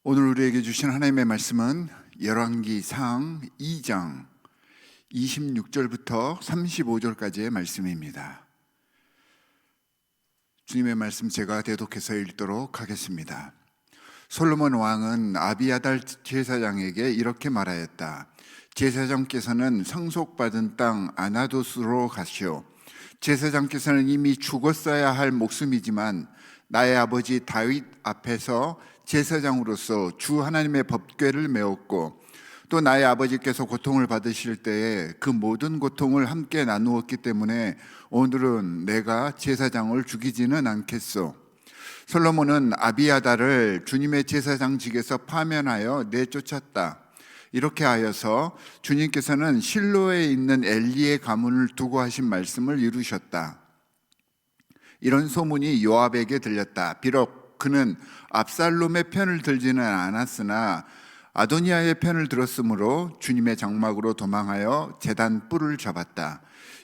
오늘 우리에게 주신 하나님의 말씀은 열왕기상 2장 26절부터 35절까지의 말씀입니다. 주님의 말씀 제가 대독해서 읽도록 하겠습니다. 솔로몬 왕은 아비아달 제사장에게 이렇게 말하였다. 제사장께서는 상속받은 땅 아나돗으로 가시오. 제사장께서는 이미 죽었어야 할 목숨이지만 나의 아버지 다윗 앞에서 제사장으로서 주 하나님의 법궤를 메웠고 또 나의 아버지께서 고통을 받으실 때에 그 모든 고통을 함께 나누었기 때문에 오늘은 내가 제사장을 죽이지는 않겠소. 솔로몬은 아비아달을 주님의 제사장직에서 파면하여 내쫓았다. 이렇게 하여서 주님께서는 실로에 있는 엘리의 가문을 두고 하신 말씀을 이루셨다. 이런 소문이 요압에게 들렸다. 비록 그는 압살롬의 편을 들지는 않았으나 아도니아의 편을 들었으므로 주님의 장막으로 도망하여 제단 뿔을 잡았다.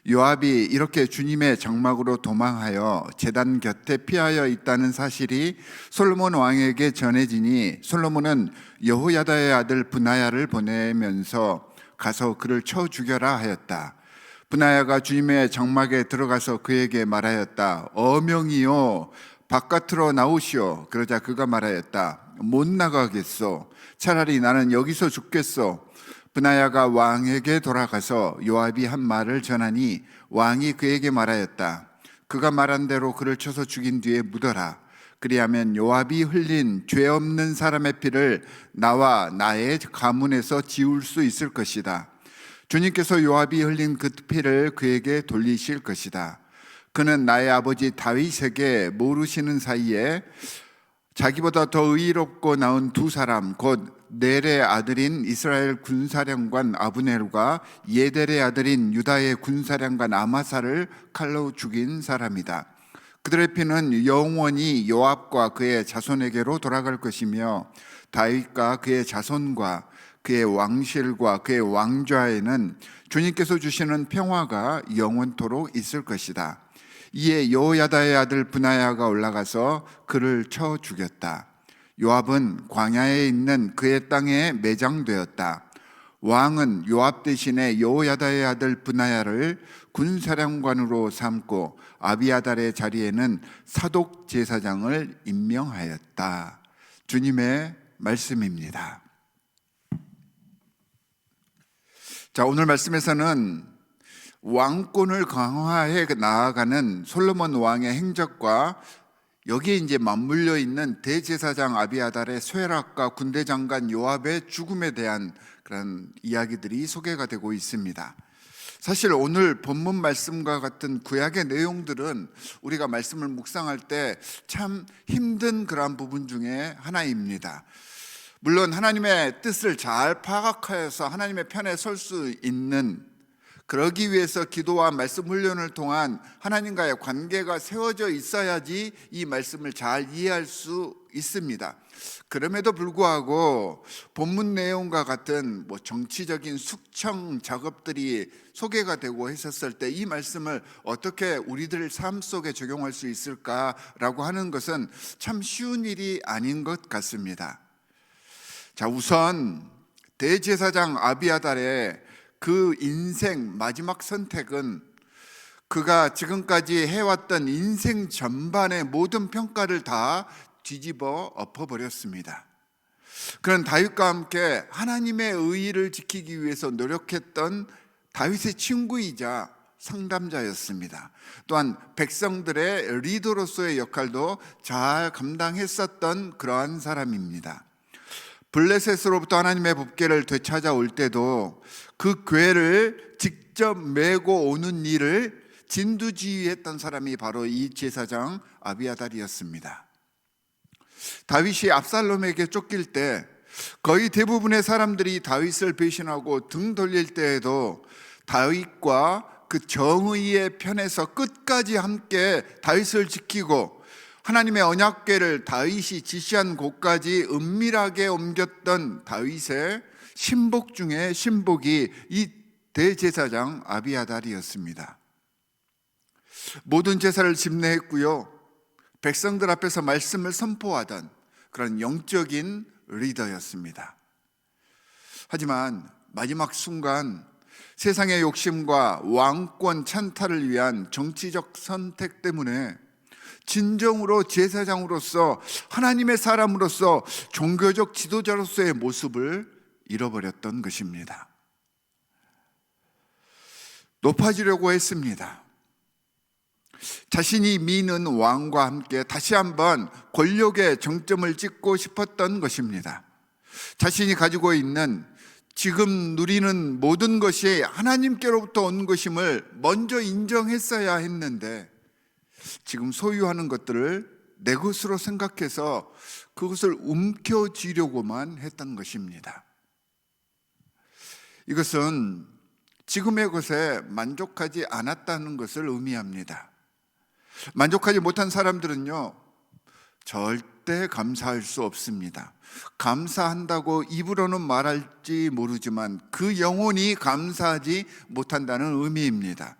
요압이 이렇게 주님의 장막으로 도망하여 제단 곁에 피하여 있다는 사실이 솔로몬 왕에게 전해지니 솔로몬은 여호야다의 아들 브나야를 보내면서 가서 그를 쳐 죽여라 하였다. 브나야가 주님의 장막에 들어가서 그에게 말하였다. 어명이요 바깥으로 나오시오. 그러자 그가 말하였다. 못 나가겠소. 차라리 나는 여기서 죽겠소. 브나야가 왕에게 돌아가서 요압이 한 말을 전하니 왕이 그에게 말하였다. 그가 말한 대로 그를 쳐서 죽인 뒤에 묻어라. 그리하면 요압이 흘린 죄 없는 사람의 피를 나와 나의 가문에서 지울 수 있을 것이다. 주님께서 요압이 흘린 그 피를 그에게 돌리실 것이다. 그는 나의 아버지 다윗에게 모르시는 사이에 자기보다 더 의롭고 나은 두 사람 곧 넬의 아들인 이스라엘 군사령관 아브넬과 예델의 아들인 유다의 군사령관 아마사를 칼로 죽인 사람이다. 그들의 피는 영원히 요압과 그의 자손에게로 돌아갈 것이며 다윗과 그의 자손과 그의 왕실과 그의 왕좌에는 주님께서 주시는 평화가 영원토록 있을 것이다. 이에 여호야다의 아들 브나야가 올라가서 그를 쳐 죽였다. 요압은 광야에 있는 그의 땅에 매장되었다. 왕은 요압 대신에 여호야다의 아들 브나야를 군사령관으로 삼고 아비아달의 자리에는 사독 제사장을 임명하였다. 주님의 말씀입니다. 자, 오늘 말씀에서는 왕권을 강화해 나아가는 솔로몬 왕의 행적과 여기에 이제 맞물려 있는 대제사장 아비아달의 쇠락과 군대 장관 요압의 죽음에 대한 그런 이야기들이 소개가 되고 있습니다. 사실 오늘 본문 말씀과 같은 구약의 내용들은 우리가 말씀을 묵상할 때 참 힘든 그러한 부분 중에 하나입니다. 물론 하나님의 뜻을 잘 파악하여서 하나님의 편에 설 수 있는, 그러기 위해서 기도와 말씀 훈련을 통한 하나님과의 관계가 세워져 있어야지 이 말씀을 잘 이해할 수 있습니다. 그럼에도 불구하고 본문 내용과 같은 정치적인 숙청 작업들이 소개가 되고 했었을 때 이 말씀을 어떻게 우리들 삶 속에 적용할 수 있을까라고 하는 것은 참 쉬운 일이 아닌 것 같습니다. 자, 우선 대제사장 아비아달의 그 인생 마지막 선택은 그가 지금까지 해왔던 인생 전반의 모든 평가를 다 뒤집어 엎어버렸습니다. 그는 다윗과 함께 하나님의 의의를 지키기 위해서 노력했던 다윗의 친구이자 상담자였습니다. 또한 백성들의 리더로서의 역할도 잘 감당했었던 그러한 사람입니다. 블레셋으로부터 하나님의 법궤를 되찾아올 때도 그 궤를 직접 메고 오는 일을 진두지휘했던 사람이 바로 이 제사장 아비아달이었습니다. 다윗이 압살롬에게 쫓길 때 거의 대부분의 사람들이 다윗을 배신하고 등 돌릴 때에도 다윗과 그 정의의 편에서 끝까지 함께 다윗을 지키고 하나님의 언약궤를 다윗이 지시한 곳까지 은밀하게 옮겼던 다윗의 신복 중에 신복이 이 대제사장 아비아달이었습니다. 모든 제사를 집례했고요, 백성들 앞에서 말씀을 선포하던 그런 영적인 리더였습니다. 하지만 마지막 순간 세상의 욕심과 왕권 찬탈을 위한 정치적 선택 때문에 진정으로 제사장으로서, 하나님의 사람으로서, 종교적 지도자로서의 모습을 잃어버렸던 것입니다. 높아지려고 했습니다. 자신이 미는 왕과 함께 다시 한번 권력의 정점을 찍고 싶었던 것입니다. 자신이 가지고 있는, 지금 누리는 모든 것이 하나님께로부터 온 것임을 먼저 인정했어야 했는데, 지금 소유하는 것들을 내 것으로 생각해서 그것을 움켜쥐려고만 했던 것입니다. 이것은 지금의 것에 만족하지 않았다는 것을 의미합니다. 만족하지 못한 사람들은요, 절대 감사할 수 없습니다. 감사한다고 입으로는 말할지 모르지만 그 영혼이 감사하지 못한다는 의미입니다.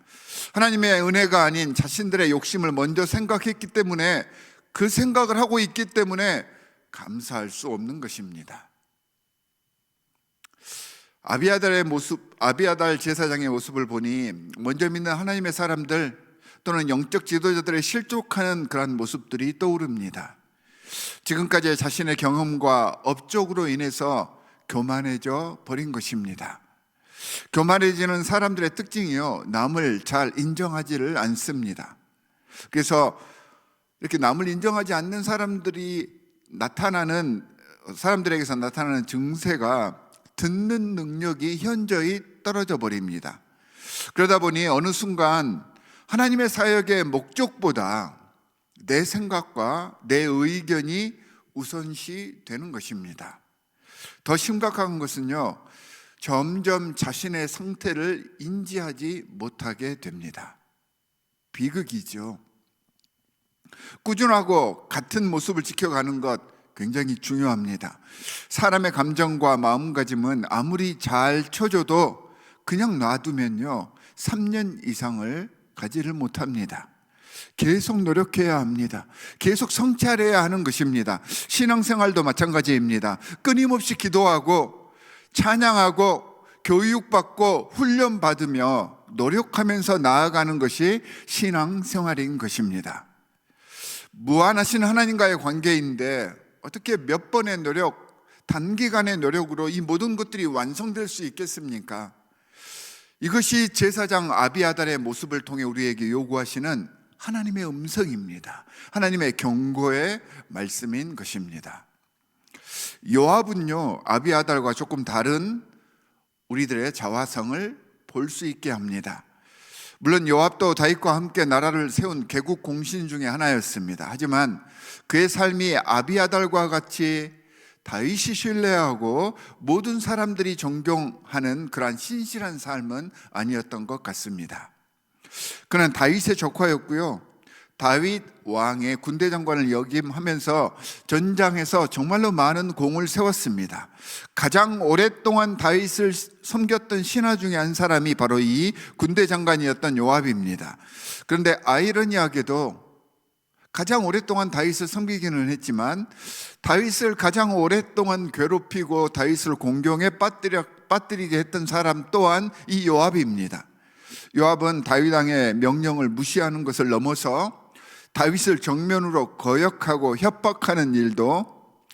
하나님의 은혜가 아닌 자신들의 욕심을 먼저 생각했기 때문에, 그 생각을 하고 있기 때문에 감사할 수 없는 것입니다. 아비아달 제사장의 모습을 보니 먼저 믿는 하나님의 사람들 또는 영적 지도자들의 실족하는 그런 모습들이 떠오릅니다. 지금까지의 자신의 경험과 업적으로 인해서 교만해져 버린 것입니다. 교만해지는 사람들의 특징이요, 남을 잘 인정하지를 않습니다. 그래서 이렇게 남을 인정하지 않는 사람들에게서 나타나는 증세가 듣는 능력이 현저히 떨어져 버립니다. 그러다 보니 어느 순간 하나님의 사역의 목적보다 내 생각과 내 의견이 우선시 되는 것입니다. 더 심각한 것은요, 점점 자신의 상태를 인지하지 못하게 됩니다. 비극이죠. 꾸준하고 같은 모습을 지켜가는 것 굉장히 중요합니다. 사람의 감정과 마음가짐은 아무리 잘 쳐줘도 그냥 놔두면요, 3년 이상을 가지를 못합니다. 계속 노력해야 합니다. 계속 성찰해야 하는 것입니다. 신앙생활도 마찬가지입니다. 끊임없이 기도하고 찬양하고 교육받고 훈련받으며 노력하면서 나아가는 것이 신앙생활인 것입니다. 무한하신 하나님과의 관계인데 어떻게 몇 번의 노력, 단기간의 노력으로 이 모든 것들이 완성될 수 있겠습니까? 이것이 제사장 아비아달의 모습을 통해 우리에게 요구하시는 하나님의 음성입니다. 하나님의 경고의 말씀인 것입니다. 요압은요, 아비아달과 조금 다른 우리들의 자화성을 볼 수 있게 합니다. 물론 요압도 다윗과 함께 나라를 세운 개국 공신 중에 하나였습니다. 하지만 그의 삶이 아비아달과 같이 다윗이 신뢰하고 모든 사람들이 존경하는 그러한 신실한 삶은 아니었던 것 같습니다. 그는 다윗의 조카였고요, 다윗 왕의 군대 장관을 역임하면서 전장에서 정말로 많은 공을 세웠습니다. 가장 오랫동안 다윗을 섬겼던 신하 중에 한 사람이 바로 이 군대 장관이었던 요압입니다. 그런데 아이러니하게도 가장 오랫동안 다윗을 섬기기는 했지만 다윗을 가장 오랫동안 괴롭히고 다윗을 공경에 빠뜨리게 했던 사람 또한 이 요압입니다. 요압은 다윗 왕의 명령을 무시하는 것을 넘어서 다윗을 정면으로 거역하고 협박하는 일도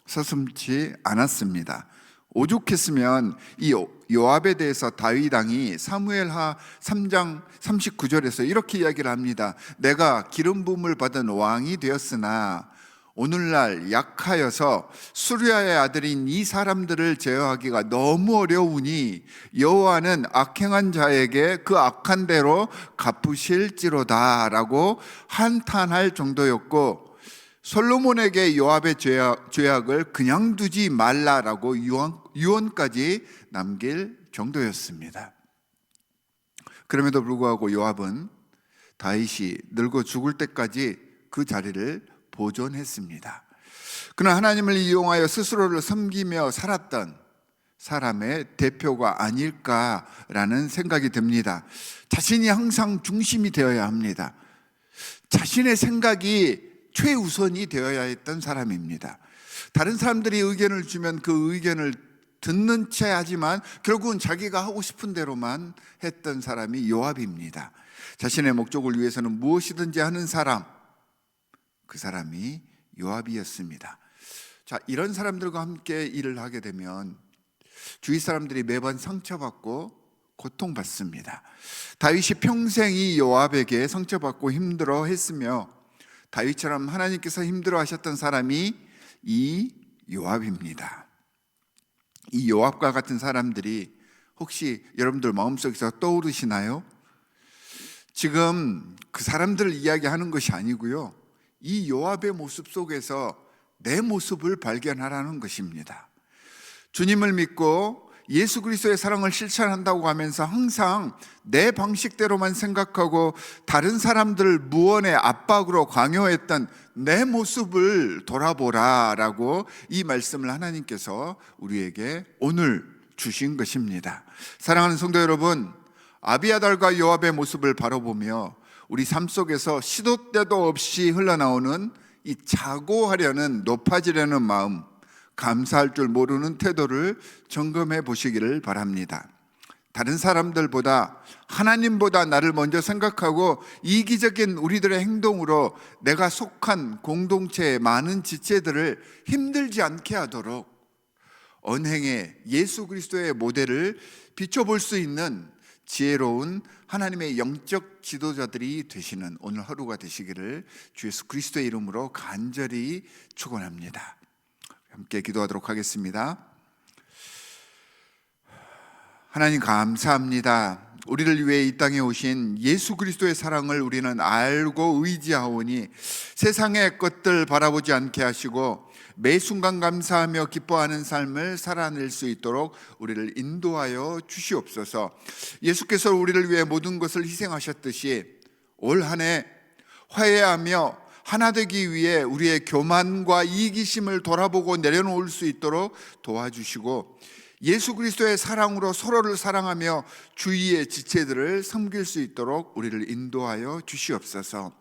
서슴지 않았습니다. 오죽했으면 이 요압에 대해서 다윗 왕이 사무엘하 3장 39절에서 이렇게 이야기를 합니다. 내가 기름 부음을 받은 왕이 되었으나 오늘날 약하여서 수르야의 아들인 이 사람들을 제어하기가 너무 어려우니 여호와는 악행한 자에게 그 악한 대로 갚으실지로다 라고 한탄할 정도였고, 솔로몬에게 요압의 죄악을 그냥 두지 말라라고 유언까지 남길 정도였습니다. 그럼에도 불구하고 요압은 다윗이 늙어 죽을 때까지 그 자리를 보존했습니다. 그는 하나님을 이용하여 스스로를 섬기며 살았던 사람의 대표가 아닐까라는 생각이 듭니다. 자신이 항상 중심이 되어야 합니다. 자신의 생각이 최우선이 되어야 했던 사람입니다. 다른 사람들이 의견을 주면 그 의견을 듣는 채 하지만 결국은 자기가 하고 싶은 대로만 했던 사람이 요압입니다. 자신의 목적을 위해서는 무엇이든지 하는 사람, 그 사람이 요압이었습니다. 자, 이런 사람들과 함께 일을 하게 되면 주위 사람들이 매번 상처받고 고통받습니다. 다윗이 평생 이 요압에게 상처받고 힘들어했으며 다윗처럼 하나님께서 힘들어하셨던 사람이 이 요압입니다. 이 요압과 같은 사람들이 혹시 여러분들 마음속에서 떠오르시나요? 지금 그 사람들을 이야기하는 것이 아니고요, 이 요압의 모습 속에서 내 모습을 발견하라는 것입니다. 주님을 믿고 예수 그리스도의 사랑을 실천한다고 하면서 항상 내 방식대로만 생각하고 다른 사람들을 무언의 압박으로 강요했던 내 모습을 돌아보라라고 이 말씀을 하나님께서 우리에게 오늘 주신 것입니다. 사랑하는 성도 여러분, 아비아달과 요압의 모습을 바라보며 우리 삶 속에서 시도 때도 없이 흘러나오는 이 자고하려는, 높아지려는 마음, 감사할 줄 모르는 태도를 점검해 보시기를 바랍니다. 다른 사람들보다, 하나님보다 나를 먼저 생각하고 이기적인 우리들의 행동으로 내가 속한 공동체의 많은 지체들을 힘들지 않게 하도록 언행의 예수 그리스도의 모델을 비춰볼 수 있는 지혜로운 하나님의 영적 지도자들이 되시는 오늘 하루가 되시기를 주 예수 그리스도의 이름으로 간절히 축원합니다. 함께 기도하도록 하겠습니다. 하나님 감사합니다. 우리를 위해 이 땅에 오신 예수 그리스도의 사랑을 우리는 알고 의지하오니 세상의 것들 바라보지 않게 하시고 매 순간 감사하며 기뻐하는 삶을 살아낼 수 있도록 우리를 인도하여 주시옵소서. 예수께서 우리를 위해 모든 것을 희생하셨듯이 올 한 해 화해하며 하나 되기 위해 우리의 교만과 이기심을 돌아보고 내려놓을 수 있도록 도와주시고 예수 그리스도의 사랑으로 서로를 사랑하며 주위의 지체들을 섬길 수 있도록 우리를 인도하여 주시옵소서.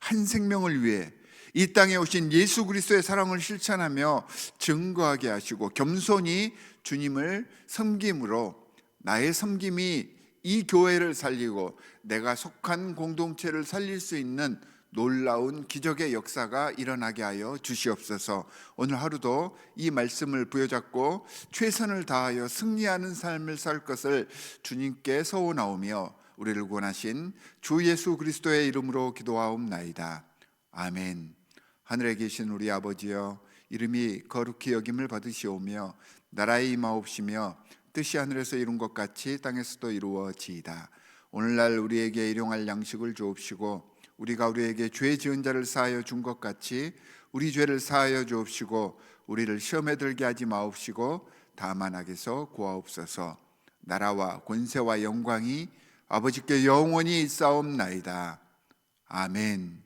한 생명을 위해 이 땅에 오신 예수 그리스도의 사랑을 실천하며 증거하게 하시고 겸손히 주님을 섬김으로 나의 섬김이 이 교회를 살리고 내가 속한 공동체를 살릴 수 있는 놀라운 기적의 역사가 일어나게 하여 주시옵소서. 오늘 하루도 이 말씀을 부여잡고 최선을 다하여 승리하는 삶을 살 것을 주님께 서원하오며 우리를 구원하신 주 예수 그리스도의 이름으로 기도하옵나이다. 아멘. 하늘에 계신 우리 아버지여, 이름이 거룩히 여김을 받으시오며 나라의 임하옵시며 뜻이 하늘에서 이룬 것 같이 땅에서도 이루어지이다. 오늘날 우리에게 일용할 양식을 주옵시고 우리가 우리에게 죄 지은 자를 사하여 준 것 같이 우리 죄를 사하여 주옵시고 우리를 시험에 들게 하지 마옵시고 다만 악에서 구하옵소서. 나라와 권세와 영광이 아버지께 영원히 있사옵나이다. 아멘.